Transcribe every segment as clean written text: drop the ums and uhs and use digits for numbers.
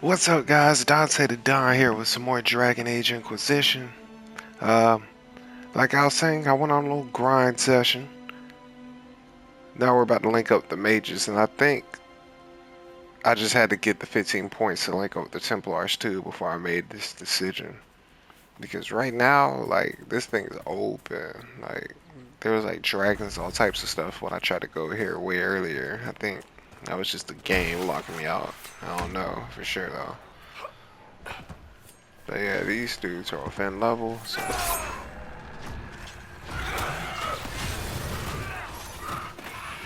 What's up, guys? Dante the Don here with some more Dragon Age Inquisition. Uh, like I was saying, I went on a little grind session. Now we're about to link up the mages, and I think I just had to get the 15 points to link up the Templars too before I made this decision. Because right now, like, this thing is open. Like, there was like dragons, all types of stuff when I tried to go here way earlier. I think that was just the game locking me out. I don't know for sure though. But yeah, these dudes are offend level, so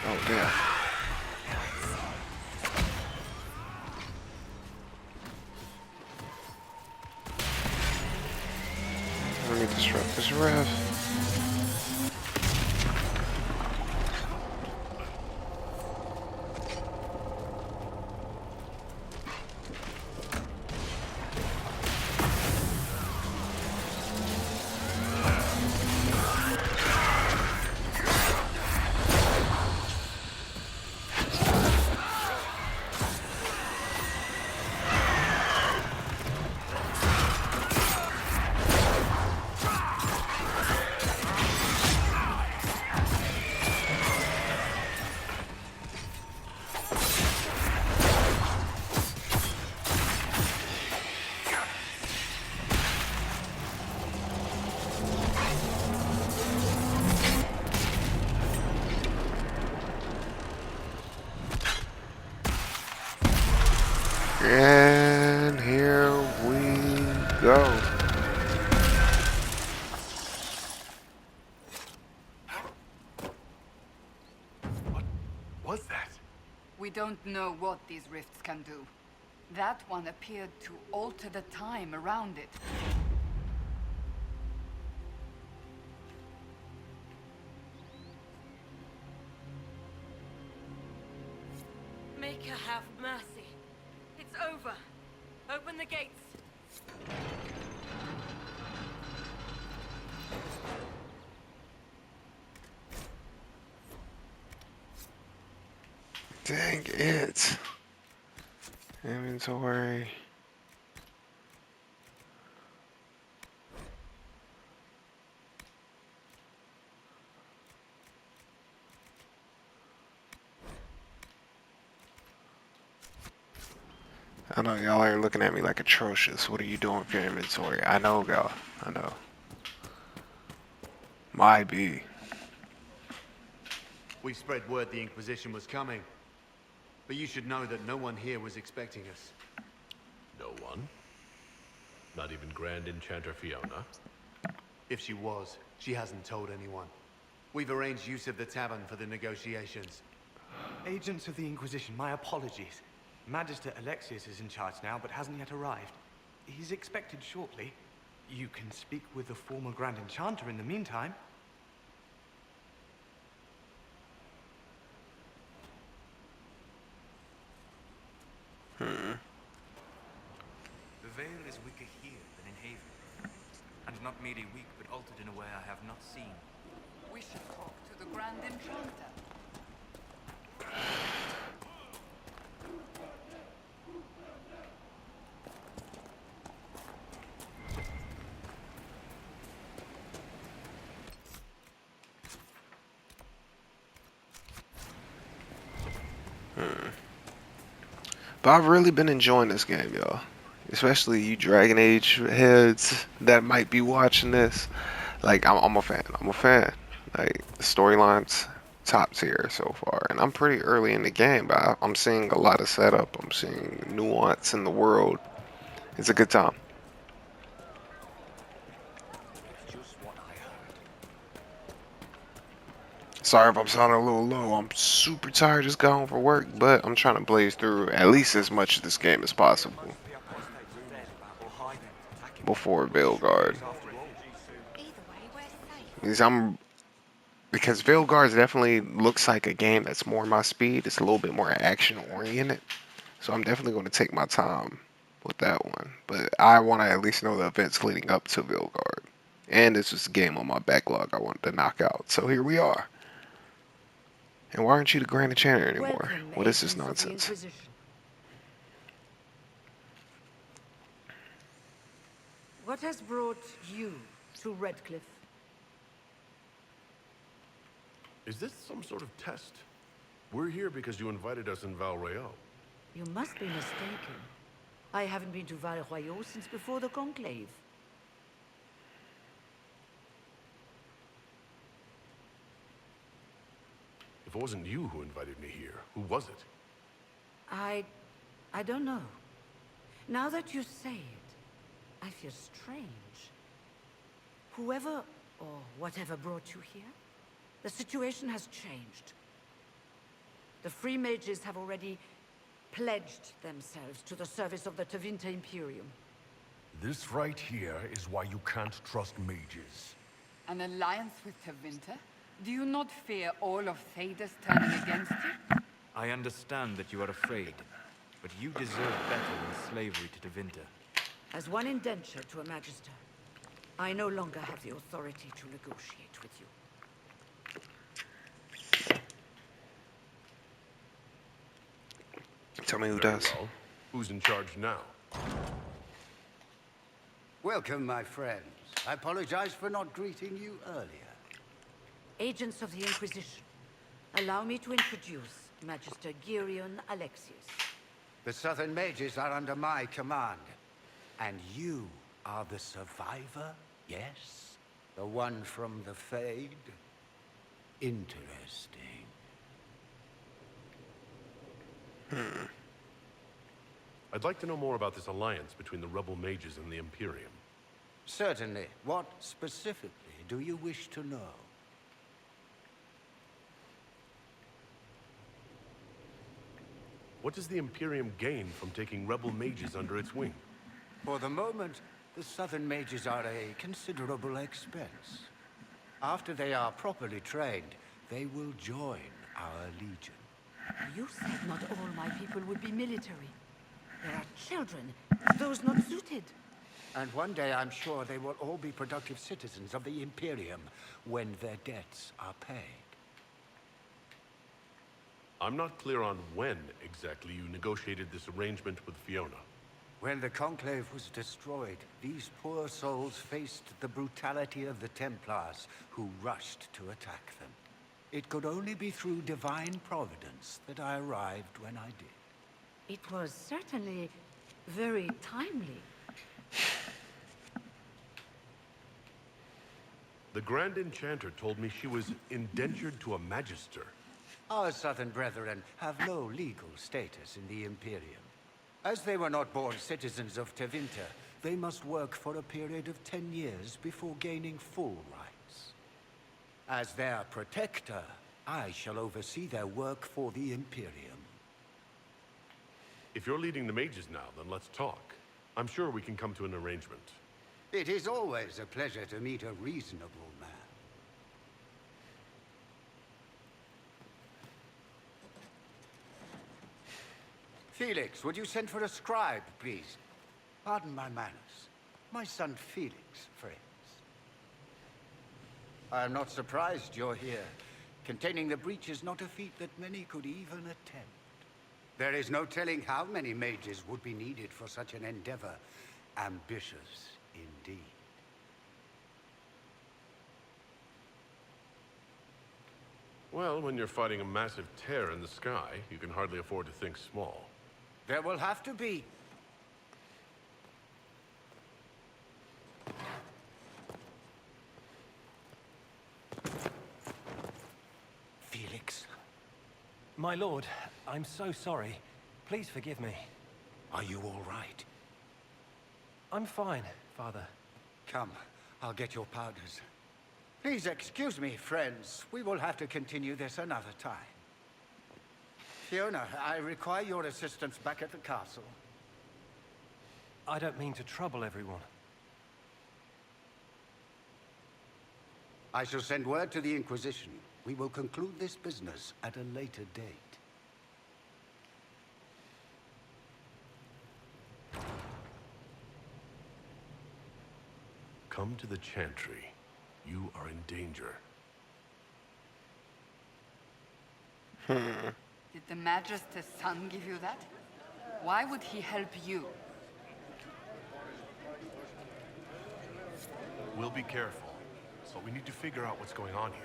oh damn. Let me disrupt this ref. And here we go. What was that? We don't know what these rifts can do. That one appeared to alter the time around it. Maker, have mercy. It's over. Open the gates. Dang it. Inventory. I know y'all are looking at me like atrocious. What are you doing with your inventory? I know, y'all. I know. Might be. We spread word the Inquisition was coming. But you should know that no one here was expecting us. No one? Not even Grand Enchanter Fiona? If she was, she hasn't told anyone. We've arranged use of the tavern for the negotiations. Agents of the Inquisition, my apologies. Magister Alexius is in charge now, but hasn't yet arrived. He's expected shortly. You can speak with the former Grand Enchanter in the meantime. The veil is weaker here than in Haven, and not merely weak, but altered in a way I have not seen. We should talk to the Grand Enchanter. But I've really been enjoying this game, y'all. Especially you Dragon Age heads that might be watching this. Like, I'm a fan. I'm a fan. Like, the storyline's top tier so far. And I'm pretty early in the game, but I'm seeing a lot of setup. I'm seeing nuance in the world. It's a good time. Sorry if I'm sounding a little low. I'm super tired, just got home from work, but I'm trying to blaze through at least as much of this game as possible before Veilguard. Because Veilguard definitely looks like a game that's more my speed. It's a little bit more action oriented, so I'm definitely going to take my time with that one. But I want to at least know the events leading up to Veilguard, and this was a game on my backlog I wanted to knock out. So here we are. And why aren't you the Grand Enchanter anymore? Welcome, What is this agents of the nonsense? Inquisition. What has brought you to Redcliffe? Is this some sort of test? We're here because you invited us in Val Royeaux. You must be mistaken. I haven't been to Val Royeaux since before the Conclave. If it wasn't you who invited me here, who was it? I don't know. Now that you say it, I feel strange. Whoever or whatever brought you here, the situation has changed. The Free Mages have already pledged themselves to the service of the Tevinter Imperium. This right here is why you can't trust mages. An alliance with Tevinter? Do you not fear all of Thedas turning against you? I understand that you are afraid, but you deserve better than slavery to Tevinter. As one indenture to a Magister, I no longer have the authority to negotiate with you. Tell me who Very does. well. Who's in charge now? Welcome, my friends. I apologize for not greeting you earlier. Agents of the Inquisition, allow me to introduce Magister Girion Alexius. The Southern Mages are under my command. And you are the survivor, yes? The one from the Fade? Interesting. I'd like to know more about this alliance between the rebel mages and the Imperium. Certainly. What specifically do you wish to know? What does the Imperium gain from taking rebel mages under its wing? For the moment, the Southern Mages are a considerable expense. After they are properly trained, they will join our legion. You said not all my people would be military. There are children, those not suited. And one day I'm sure they will all be productive citizens of the Imperium when their debts are paid. I'm not clear on when exactly you negotiated this arrangement with Fiona. When the Conclave was destroyed, these poor souls faced the brutality of the Templars, who rushed to attack them. It could only be through divine providence that I arrived when I did. It was certainly very timely. The Grand Enchanter told me she was indentured to a Magister. Our Southern brethren have no legal status in the Imperium. As they were not born citizens of Tevinter, they must work for a period of 10 years before gaining full rights. As their protector, I shall oversee their work for the Imperium. If you're leading the mages now, then let's talk. I'm sure we can come to an arrangement. It is always a pleasure to meet a reasonable man. Felix, would you send for a scribe, please? Pardon my manners. My son Felix, friends. I am not surprised you're here. Containing the breach is not a feat that many could even attempt. There is no telling how many mages would be needed for such an endeavor. Ambitious, indeed. Well, when you're fighting a massive tear in the sky, you can hardly afford to think small. There will have to be. Felix, My lord, I'm so sorry. Please forgive me. are you all right? I'm fine, Father. Come, I'll get your powders. Please excuse me, friends. We will have to continue this another time. Fiona, I require your assistance back at the castle. I don't mean to trouble everyone. I shall send word to the Inquisition. We will conclude this business at a later date. Come to the Chantry. You are in danger. Did the Magister's son give you that? Why would he help you? We'll be careful, but we need to figure out what's going on here.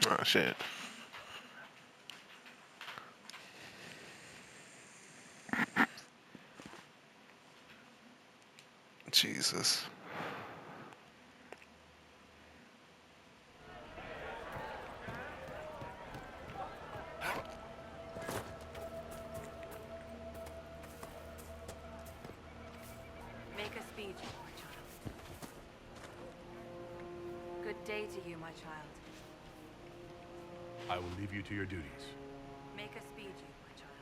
Oh shit. Jesus. Make a speed, my child. Good day to you, my child. I will leave you to your duties. Make a speed, my child.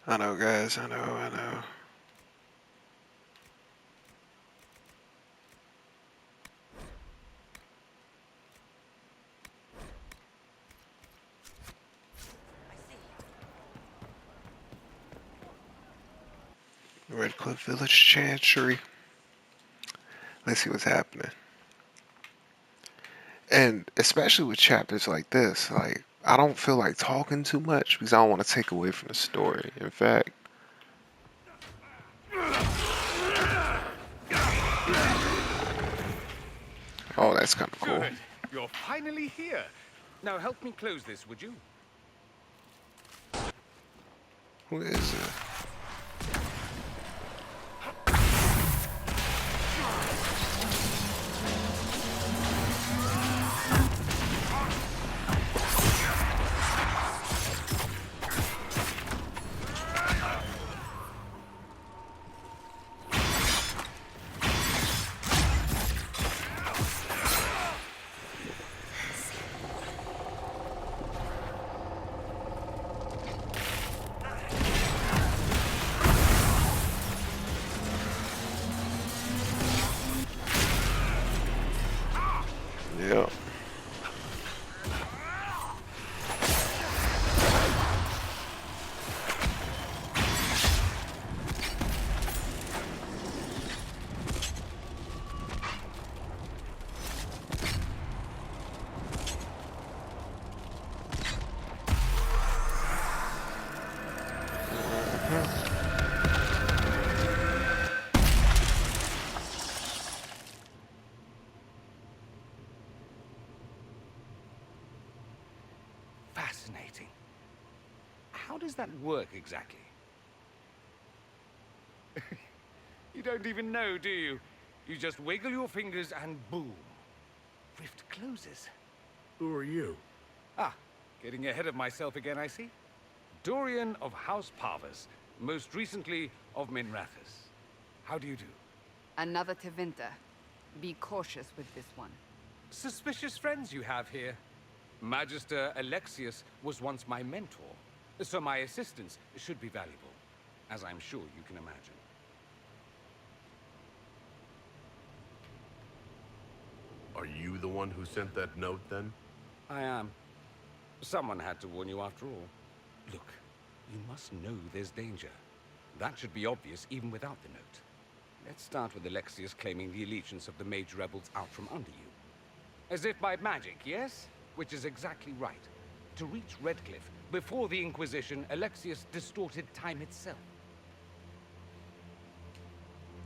I know, guys. I know. Redcliffe Village Chancery. Let's see what's happening. And especially with chapters like this, like, I don't feel like talking too much because I don't want to take away from the story. In fact, oh, that's kind of cool. Good. You're finally here. Now help me close this, would you? Who is it? Yeah. Fascinating. How does that work exactly? You don't even know, do you? You just wiggle your fingers and boom. Rift closes. Who are you? Ah, getting ahead of myself again, I see. Dorian of House Parvus, most recently of Minrathous. How do you do? Another Tevinter. Be cautious with this one. Suspicious friends you have here. Magister Alexius was once my mentor, so my assistance should be valuable, as I'm sure you can imagine. Are you the one who sent that note, then? I am. Someone had to warn you after all. Look, you must know there's danger. That should be obvious even without the note. Let's start with Alexius claiming the allegiance of the mage rebels out from under you. As if by magic, yes? Which is exactly right. To reach Redcliffe, before the Inquisition, Alexius distorted time itself.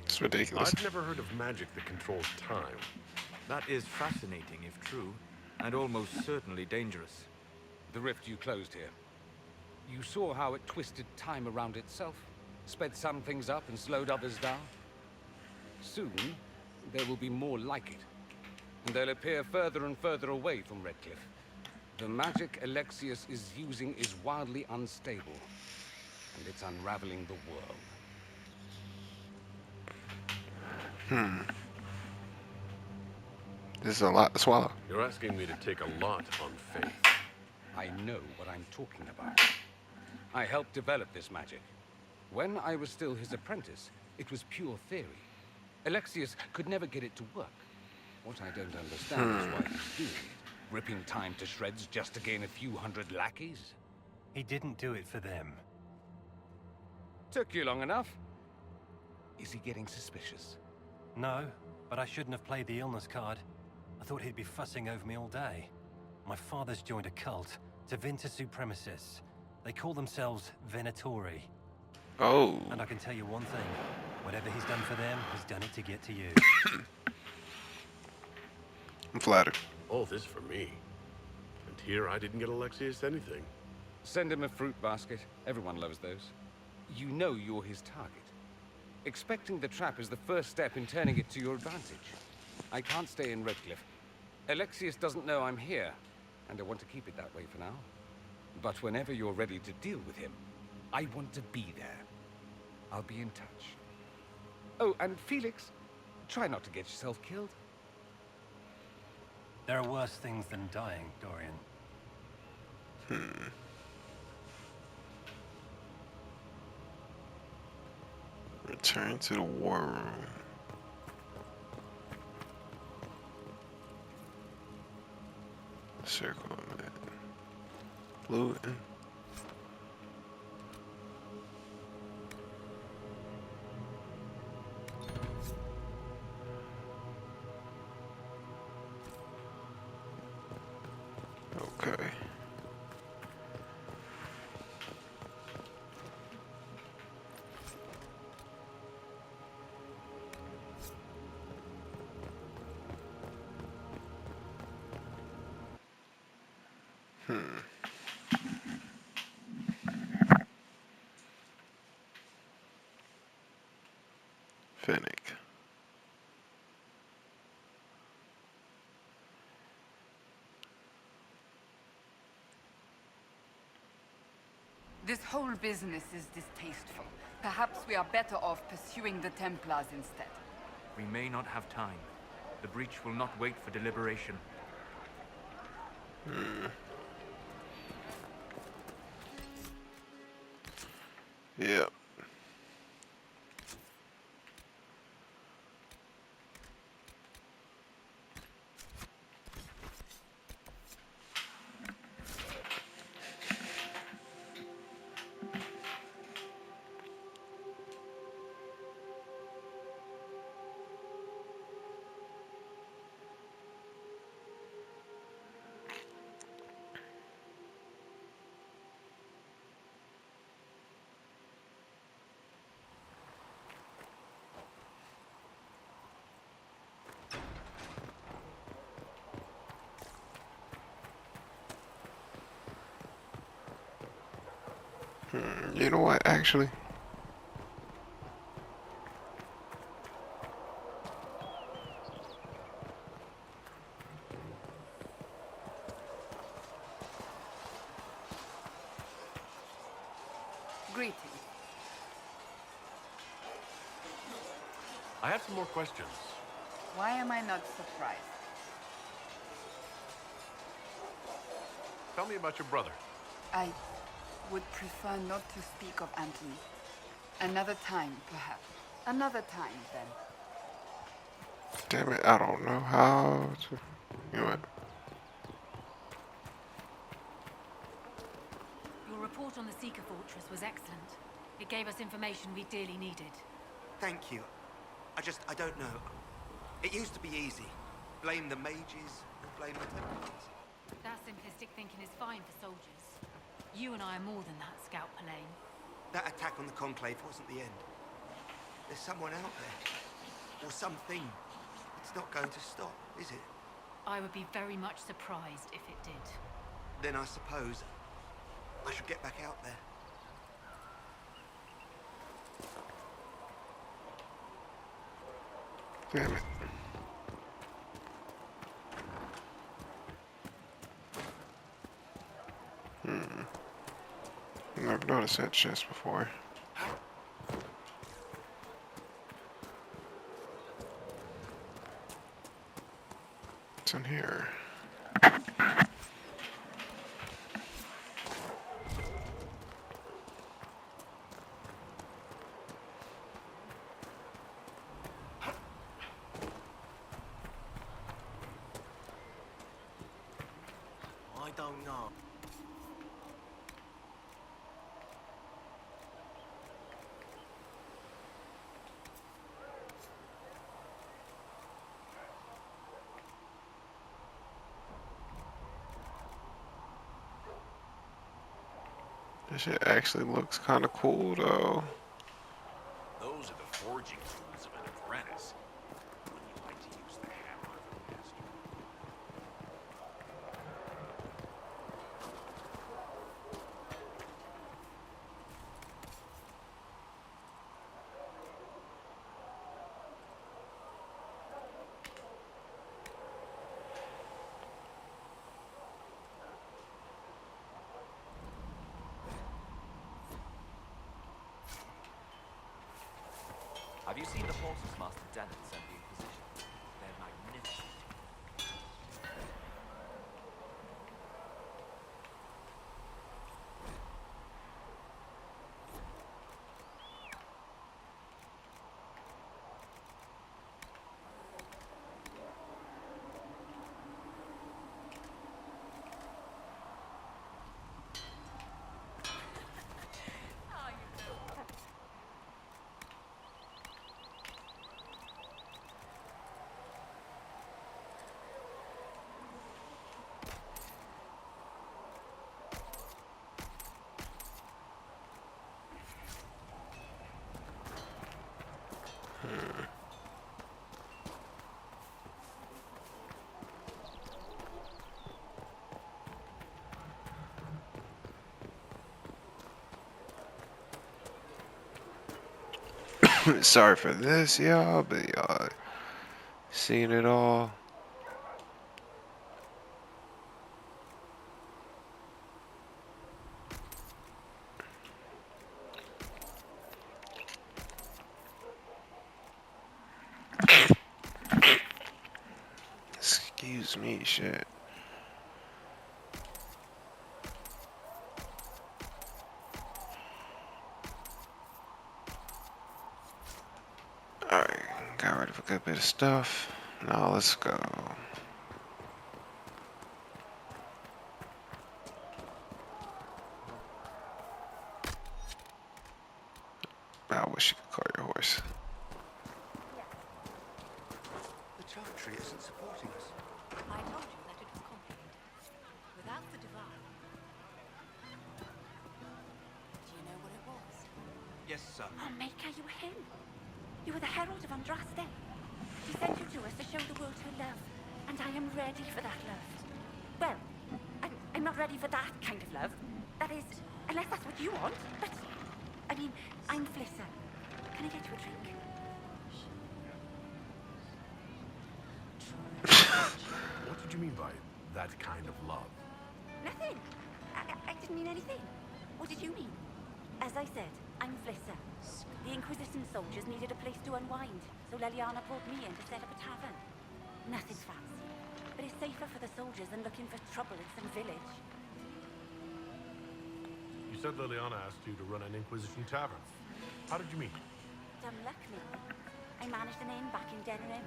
It's ridiculous. I've never heard of magic that controls time. That is fascinating if true, and almost certainly dangerous. The rift you closed here. You saw how it twisted time around itself, sped some things up and slowed others down. Soon, there will be more like it, and they'll appear further and further away from Redcliffe. The magic Alexius is using is wildly unstable, and it's unraveling the world. This is a lot to swallow. You're asking me to take a lot on faith. I know what I'm talking about. I helped develop this magic. When I was still his apprentice, It was pure theory. Alexius could never get it to work. What I don't understand is why he's doing it. Ripping time to shreds just to gain a few hundred lackeys? He didn't do it for them. Took you long enough. Is he getting suspicious? No, but I shouldn't have played the illness card. I thought he'd be fussing over me all day. My father's joined a cult, Tevinter Supremacists. They call themselves Venatori. Oh. And I can tell you one thing. Whatever he's done for them, he's done it to get to you. I'm flattered. All this for me. And here I didn't get Alexius anything. Send him a fruit basket. Everyone loves those. You know you're his target. Expecting the trap is the first step in turning it to your advantage. I can't stay in Redcliffe. Alexius doesn't know I'm here, and I want to keep it that way for now. But whenever you're ready to deal with him, I want to be there. I'll be in touch. Oh, and Felix, try not to get yourself killed. There are worse things than dying, Dorian. Return to the war room. Circle of it. Looting. Okay. Finnick. This whole business is distasteful. Perhaps we are better off pursuing the Templars instead. We may not have time. The breach will not wait for deliberation. Yep. You know what, actually? Greetings. I have some more questions. Why am I not surprised? Tell me about your brother. I would prefer not to speak of Anthony. Another time, perhaps. Another time, then. Damn it, I don't know how to... You know what? Your report on the Seeker Fortress was excellent. It gave us information we dearly needed. Thank you. I don't know. It used to be easy. Blame the mages, or blame the Templars. That simplistic thinking is fine for soldiers. You and I are more than that, Scout Palaine. That attack on the Conclave wasn't the end. There's someone out there. Or something. It's not going to stop, is it? I would be very much surprised if it did. Then I suppose I should get back out there. Damn it. I've noticed that chest before. What's in here? don't know. This shit actually looks kind of cool though. Those are the forging tools of an apprentice. Wouldn't you like to use the hammer of a master? Have you seen the horses Master Dennett sent the Inquisition? They're magnificent. Sorry for this, y'all, but y'all seen it all. Excuse me, shit. Alright, got rid of a good bit of stuff. Now let's go. I wish you could call your horse. The Chantry isn't supporting us. I told you that it was complicated. Without the Divine. Do you know what it was? Yes, sir. Oh, Maker, you were him. You were the Herald of Andraste. She sent you to us to show the world her love. And I am ready for that love. Well, I'm not ready for that kind of love. That is, unless that's what you want. But, I mean, I'm Flissa. Can I get you a drink? What did you mean by that kind of love? Nothing. I didn't mean anything. What did you mean? As I said, I'm Flissa. The Inquisition soldiers needed a place to unwind, so Leliana brought me in to set up a tavern. Nothing fancy, but it's safer for the soldiers than looking for trouble in some village. You said Liliana asked you to run an Inquisition tavern. How did you meet? Dumb luck, maybe. I managed an inn back in Denham.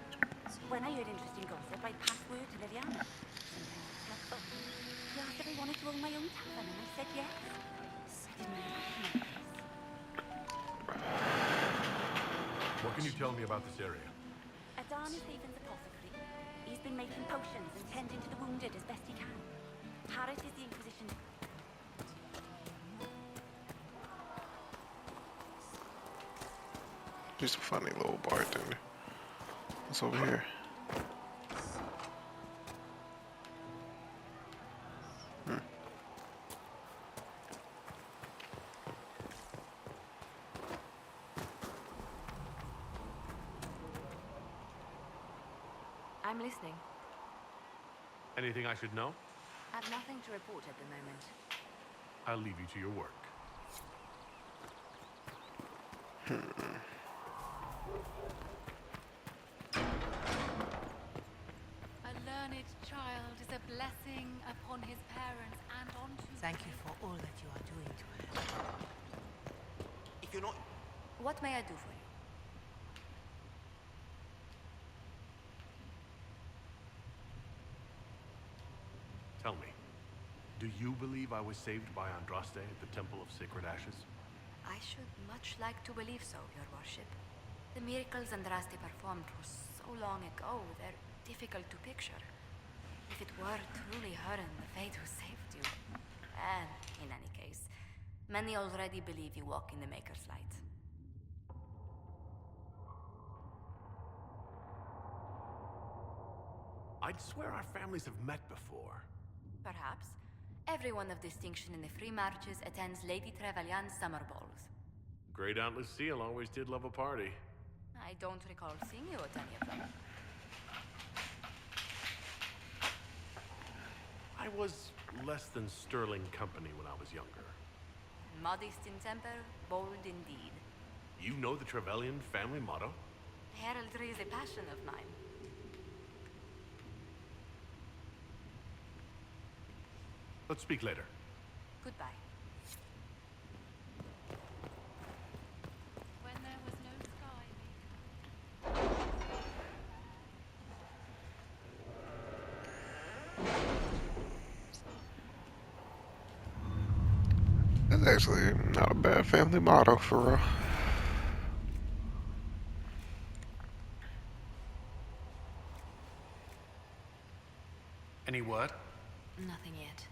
When I heard interesting gossip, I passed word to Liliana. Sometimes it's not fun. She asked if I wanted to own my own tavern, and I said yes. I didn't really like my place. What can you tell me about this area? Adan is Haven's apothecary. He's been making potions and tending to the wounded as best he can. Harris is the Inquisition. Just a funny little bartender. What's over here? I'm listening. Anything I should know? I've nothing to report at the moment. I'll leave you to your work. A learned child is a blessing upon his parents and onto... Thank you for all that you are doing to her. If you're not... What may I do for you? Tell me, Do you believe I was saved by Andraste at the Temple of Sacred Ashes? I should much like to believe so, Your Worship. The miracles Andraste performed were so long ago, they're difficult to picture. If it were truly her and the Fate who saved you. And, in any case, many already believe you walk in the Maker's light. I'd swear our families have met before. Perhaps. Everyone of distinction in the Free Marches attends Lady Trevelyan's summer balls. Great Aunt Lucille always did love a party. I don't recall seeing you at any of them. I was less than sterling company when I was younger. Modest in temper, bold in deed. You know the Trevelyan family motto? Heraldry is a passion of mine. Let's speak later. Goodbye. When there was no sky. That's actually not a bad family motto for real. Any word? Nothing yet.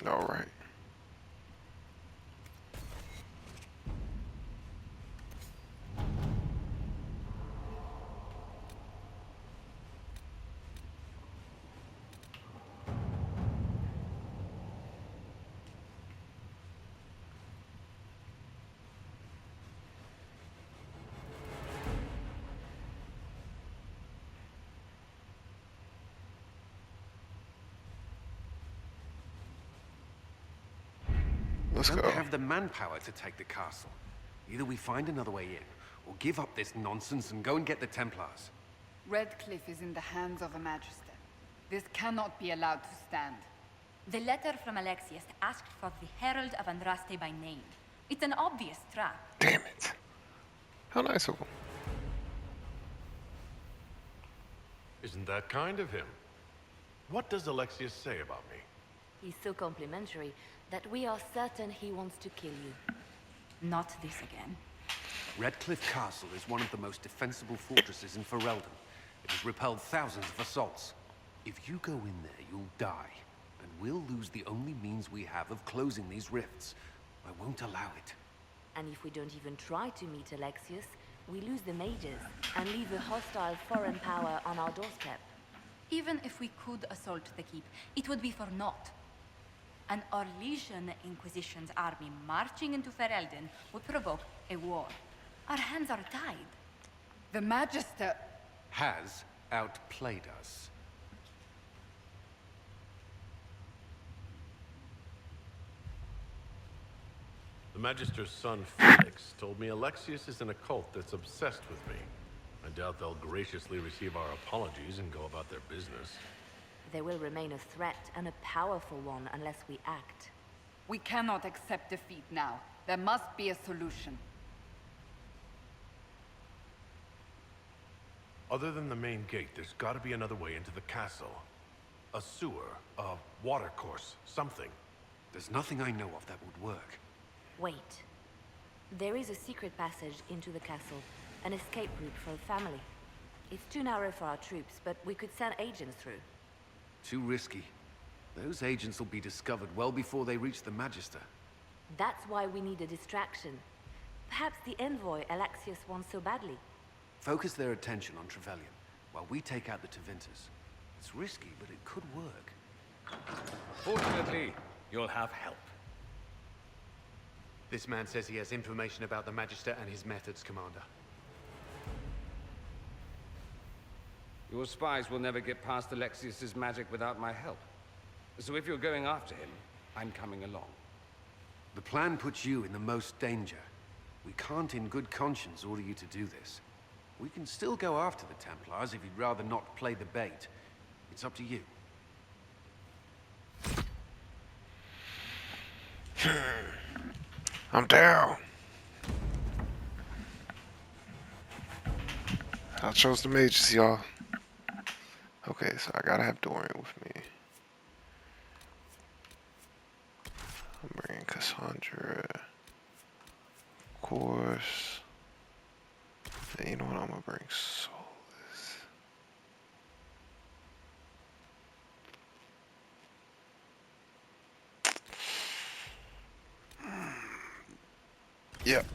All right. Let's We don't go. have the manpower to take the castle. Either we find another way in, or give up this nonsense and go and get the Templars. Redcliffe is in the hands of a Magister. This cannot be allowed to stand. The letter from Alexius asked for the Herald of Andraste by name. It's an obvious trap. Damn it. How nice of him. Isn't that kind of him? What does Alexius say about me? He's so complimentary that we are certain he wants to kill you. Not this again. Redcliffe Castle is one of the most defensible fortresses in Ferelden. It has repelled thousands of assaults. If you go in there, you'll die. And we'll lose the only means we have of closing these rifts. I won't allow it. And if we don't even try to meet Alexius, we lose the mages and leave a hostile foreign power on our doorstep. Even if we could assault the keep, it would be for naught. An Orlesian Inquisition's army marching into Ferelden would provoke a war. Our hands are tied. The Magister Has outplayed us. The Magister's son, Felix, told me Alexius is in a cult that's obsessed with me. I doubt they'll graciously receive our apologies and go about their business. They will remain a threat, and a powerful one, unless we act. We cannot accept defeat now. There must be a solution. Other than the main gate, there's gotta be another way into the castle. A sewer, a watercourse, something. There's nothing I know of that would work. Wait. There is a secret passage into the castle, an escape route for the family. It's too narrow for our troops, but we could send agents through. Too risky. Those agents will be discovered well before they reach the Magister. That's why we need a distraction. Perhaps the envoy Alexius wants so badly. Focus their attention on Trevelyan. while we take out the Tevinters. It's risky, but it could work. Fortunately, you'll have help. This man says he has information about the Magister and his methods, Commander. Your spies will never get past Alexius's magic without my help. So if you're going after him, I'm coming along. The plan puts you in the most danger. We can't in good conscience order you to do this. We can still go after the Templars if you'd rather not play the bait. It's up to you. I'm down. I chose the mages, y'all. Okay, so I gotta have Dorian with me. I'm bringing Cassandra. Of course. And you know what? I'm gonna bring Solus. Yep.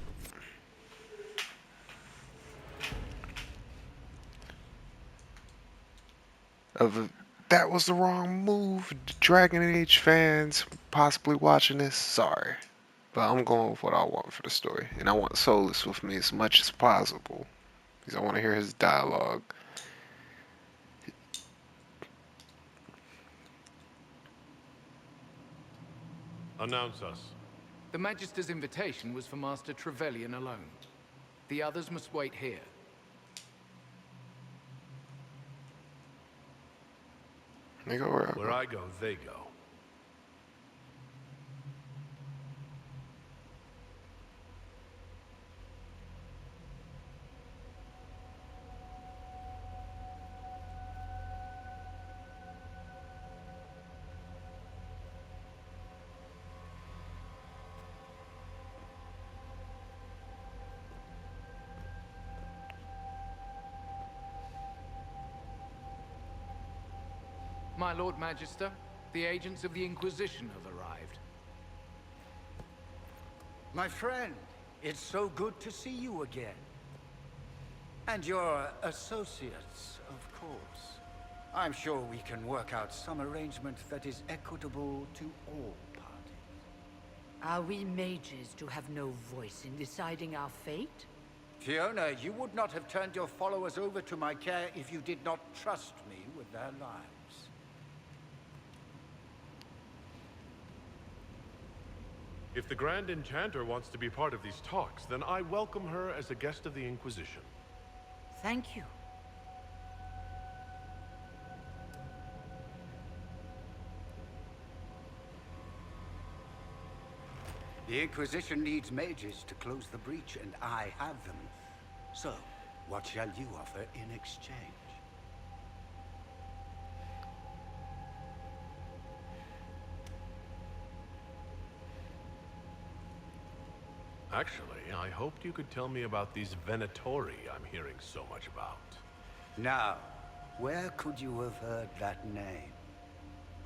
That was the wrong move. Dragon Age fans possibly watching this, sorry. But I'm going with what I want for the story. And I want Solus with me as much as possible. Because I want to hear his dialogue. Announce us. The Magister's invitation was for Master Trevelyan alone. The others must wait here. They go where I go, they go. My Lord Magister, the agents of the Inquisition have arrived. My friend, it's so good to see you again. And your associates, of course. I'm sure we can work out some arrangement that is equitable to all parties. Are we mages to have no voice in deciding our fate? Fiona, you would not have turned your followers over to my care if you did not trust me with their lives. If the Grand Enchanter wants to be part of these talks, then I welcome her as a guest of the Inquisition. Thank you. The Inquisition needs mages to close the breach, and I have them. So, what shall you offer in exchange? Actually, I hoped you could tell me about these Venatori I'm hearing so much about. Now, where could you have heard that name?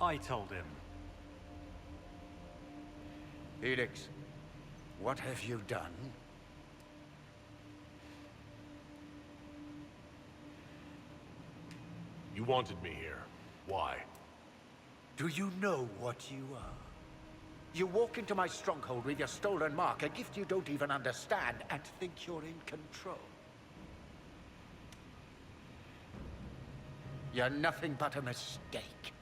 I told him. Felix, what have you done? You wanted me here. Why? Do you know what you are? You walk into my stronghold with your stolen mark, a gift you don't even understand, and think you're in control. You're nothing but a mistake.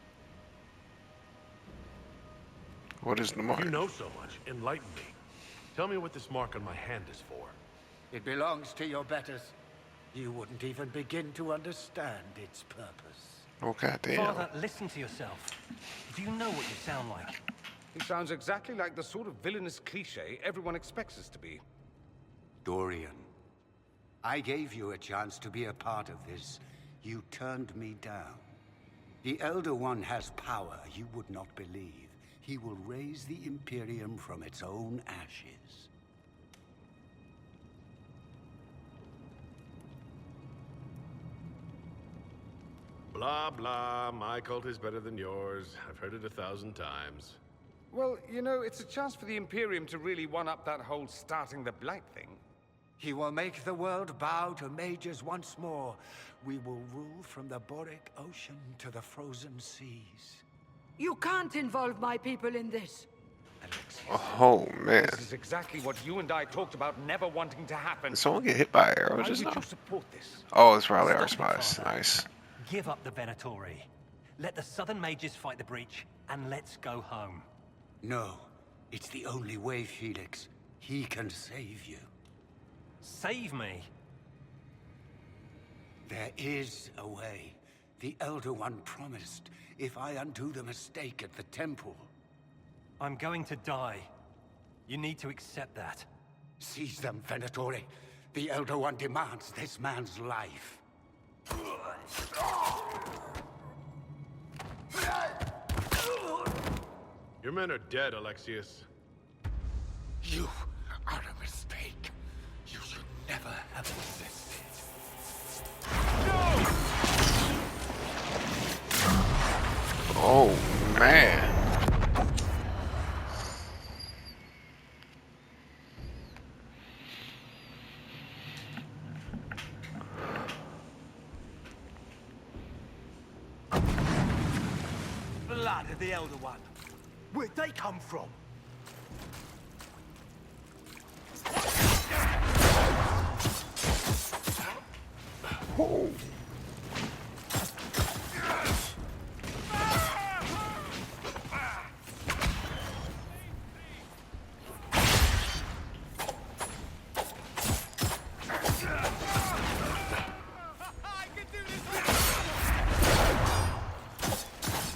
What is the mark? You know so much. Enlighten me. Tell me what this mark on my hand is for. It belongs to your betters. You wouldn't even begin to understand its purpose. Oh, goddamn. Father, listen to yourself. Do you know what you sound like? He sounds exactly like the sort of villainous cliché everyone expects us to be. Dorian, I gave you a chance to be a part of this. You turned me down. The Elder One has power you would not believe. He will raise the Imperium from its own ashes. Blah, blah. My cult is better than yours. I've heard it 1,000 times. Well, you know, it's a chance for the Imperium to really one-up that whole starting the Blight thing. He will make the world bow to mages once more. We will rule from the Boric Ocean to the frozen seas. You can't involve my people in this. Oh man. This is exactly what you and I talked about never wanting to happen. Did someone get hit by an arrow Why just would now? you support this? Oh, it's probably our Stop it, spies. Father. Nice. Give up the Venatori. Let the Southern Mages fight the breach, and let's go home. No, it's the only way, Felix. He can save you. Save me? There is a way. The Elder One promised, if I undo the mistake at the temple. I'm going to die. You need to accept that. Seize them, Venatori. The Elder One demands this man's life. Your men are dead, Alexius. You are a mistake. You should never have existed. Oh man. Blood of the Elder One. Where'd they come from? Whoa.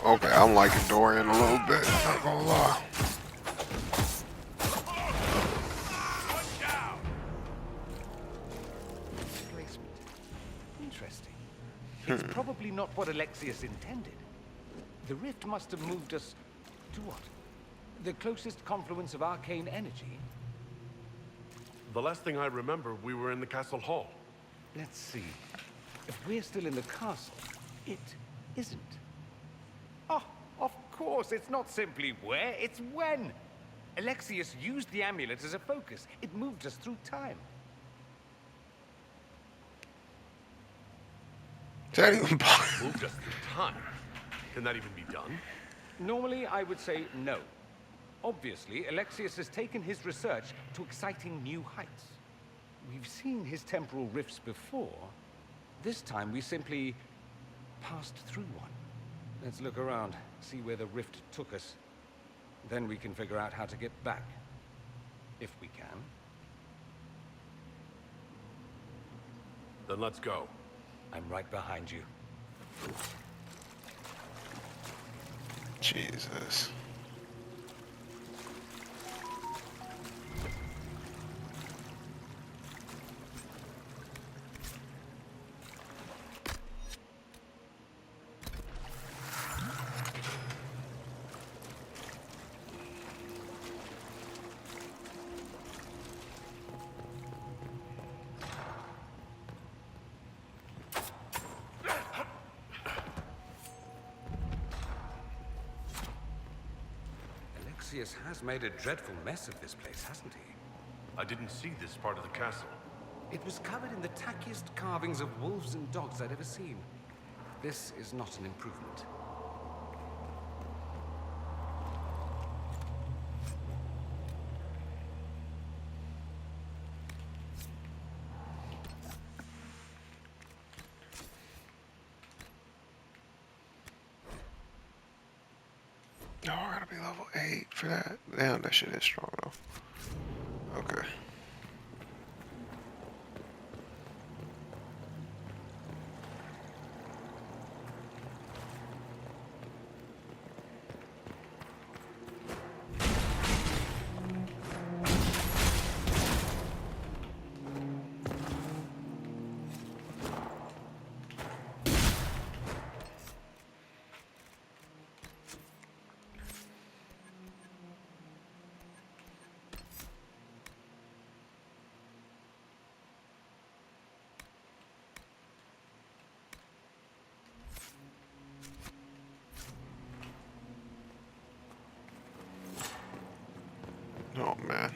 Okay, I'm liking Dorian a little bit, not gonna lie. Placement. Interesting. It's probably not what Alexius intended. The rift must have moved us to what? The closest confluence of arcane energy? The last thing I remember, we were in the castle hall. Let's see. If we're still in the castle, it isn't. Oh, of course, it's not simply where, it's when. Alexius used the amulet as a focus. It moved us through time. That even Moved us through time. Can that even be done? Normally, I would say no. Obviously, Alexius has taken his research to exciting new heights. We've seen his temporal rifts before. This time, we simply passed through one. Let's look around, see where the rift took us. Then we can figure out how to get back. If we can. Then let's go. I'm right behind you. Jesus. Alexius has made a dreadful mess of this place, hasn't he? I didn't see this part of the castle. It was covered in the tackiest carvings of wolves and dogs I'd ever seen. This is not an improvement. Oh, I gotta be level 8 for that. Damn, that shit is strong though. Okay. Oh man.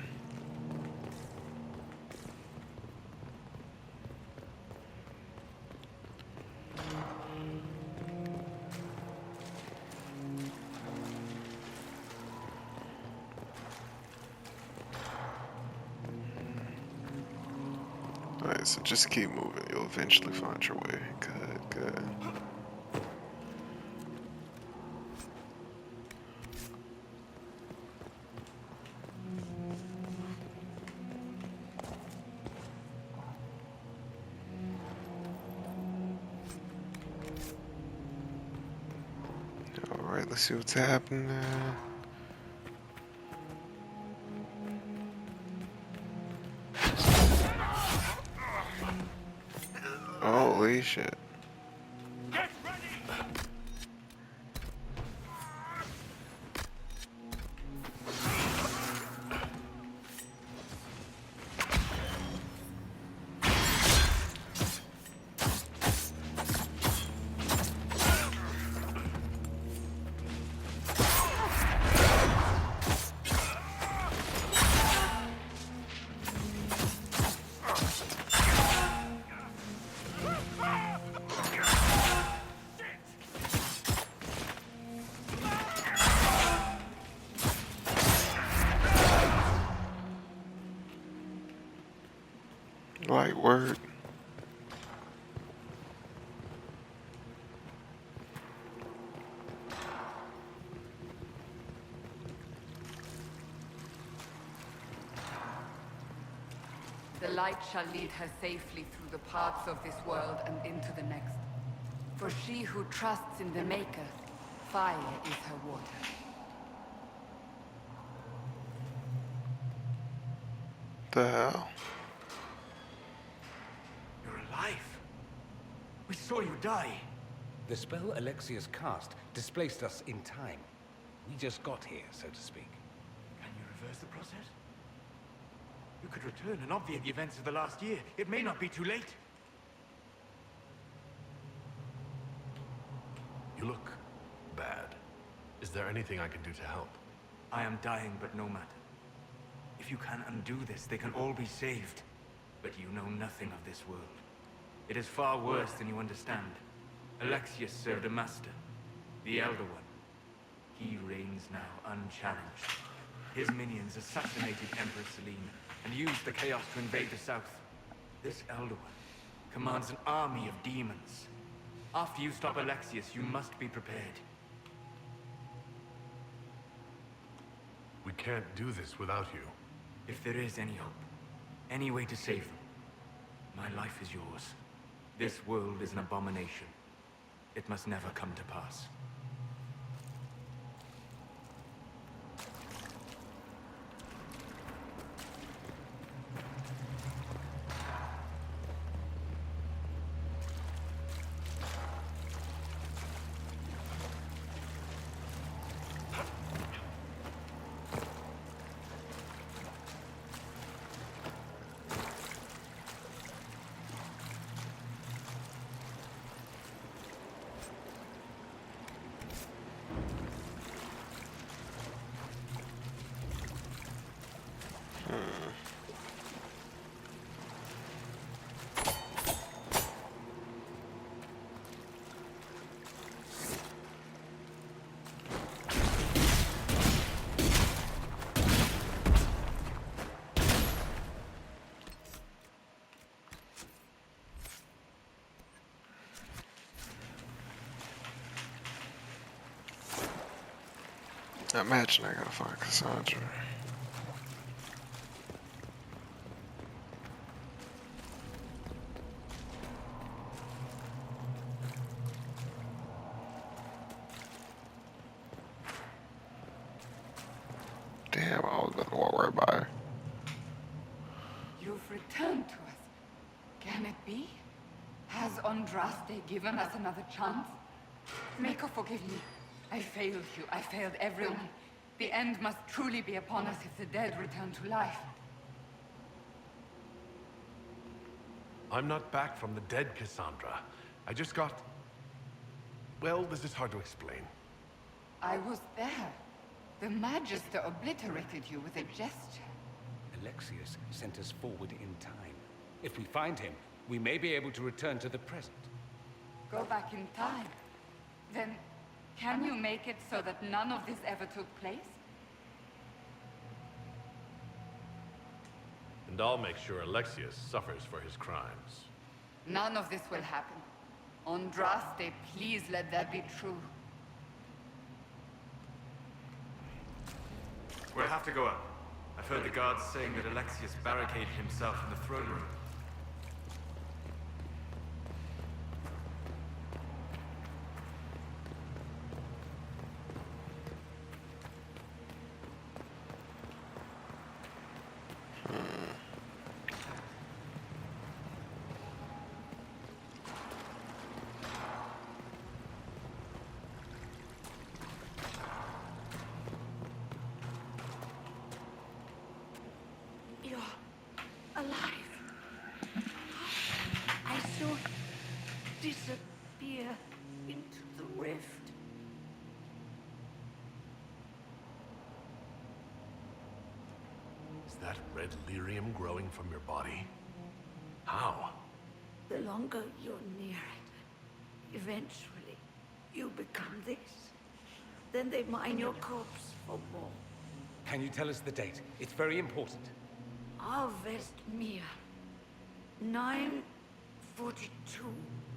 Alright, so just keep moving. You'll eventually find your way. Good, good. Alright, let's see what's happening. Holy shit. Light word. The light shall lead her safely through the paths of this world and into the next. For she who trusts in the Maker, fire is her water. The hell? You're alive. We saw you die. The spell Alexius cast displaced us in time. We just got here, so to speak. Can you reverse the process? You could return and obviate the events of the last year. It may not be too late. You look bad. Is there anything I can do to help? I am dying, but no matter. If you can undo this, they can all be saved. But you know nothing of this world. It is far worse than you understand. Alexius served a master, the Elder One. He reigns now unchallenged. His minions assassinated Empress Selene and used the chaos to invade the south. This Elder One commands an army of demons. After you stop Alexius, you must be prepared. We can't do this without you. If there is any hope, any way to save them, my life is yours. This world is an abomination. It must never come to pass. I imagine I gotta find Cassandra. Damn, I was gonna walk right by her. You've returned to us. Can it be? Has Andraste given us another chance? Maker, forgive me. I failed you. I failed everyone. The end must truly be upon us if the dead return to life. I'm not back from the dead, Cassandra. I just got... Well, this is hard to explain. I was there. The Magister obliterated you with a gesture. Alexius sent us forward in time. If we find him, we may be able to return to the present. Go back in time. Then, can you make it so that none of this ever took place? And I'll make sure Alexius suffers for his crimes. None of this will happen. Andraste, please let that be true. We'll have to go up. I've heard the guards saying that Alexius barricaded himself in the throne room. You're alive. I saw you disappear into the rift. Is that red lyrium growing from your body? How? The longer you're near it, eventually you become this. Then they mine your corpse for more. Can you tell us the date? It's very important. Harvest Mir. 942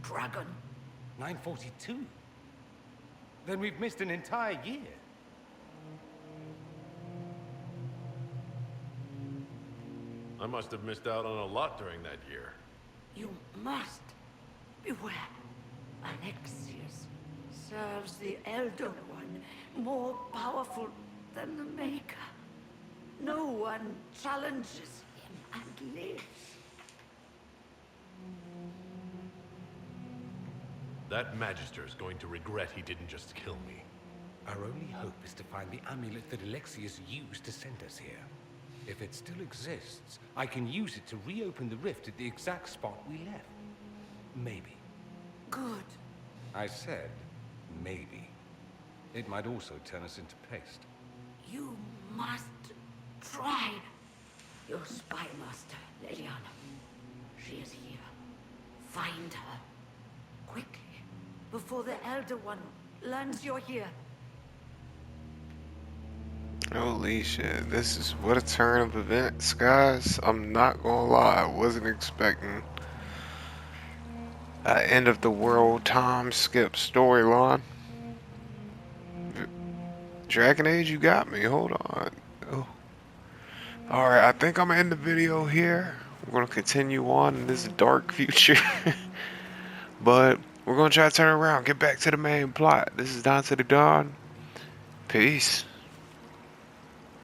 Dragon. 942? Then we've missed an entire year. I must have missed out on a lot during that year. You must beware. Alexius serves the Elder One, more powerful than the Maker. No one challenges him and lives. That Magister is going to regret he didn't just kill me. Our only hope is to find the amulet that Alexius used to send us here. If it still exists, I can use it to reopen the rift at the exact spot we left. Maybe. Good. I said, maybe. It might also turn us into paste. You must try. Your spy master, Leliana. She is here. Find her. Quickly, before the Elder One learns you're here. Holy shit, this is what a turn of events, guys. I'm not gonna lie, I wasn't expecting an end of the world time skip storyline. Dragon Age, you got me. Hold on. Oh. Alright, I think I'm gonna end the video here. We're gonna continue on in this dark future. But we're gonna try to turn around, get back to the main plot. This is Don to the Dawn. Peace.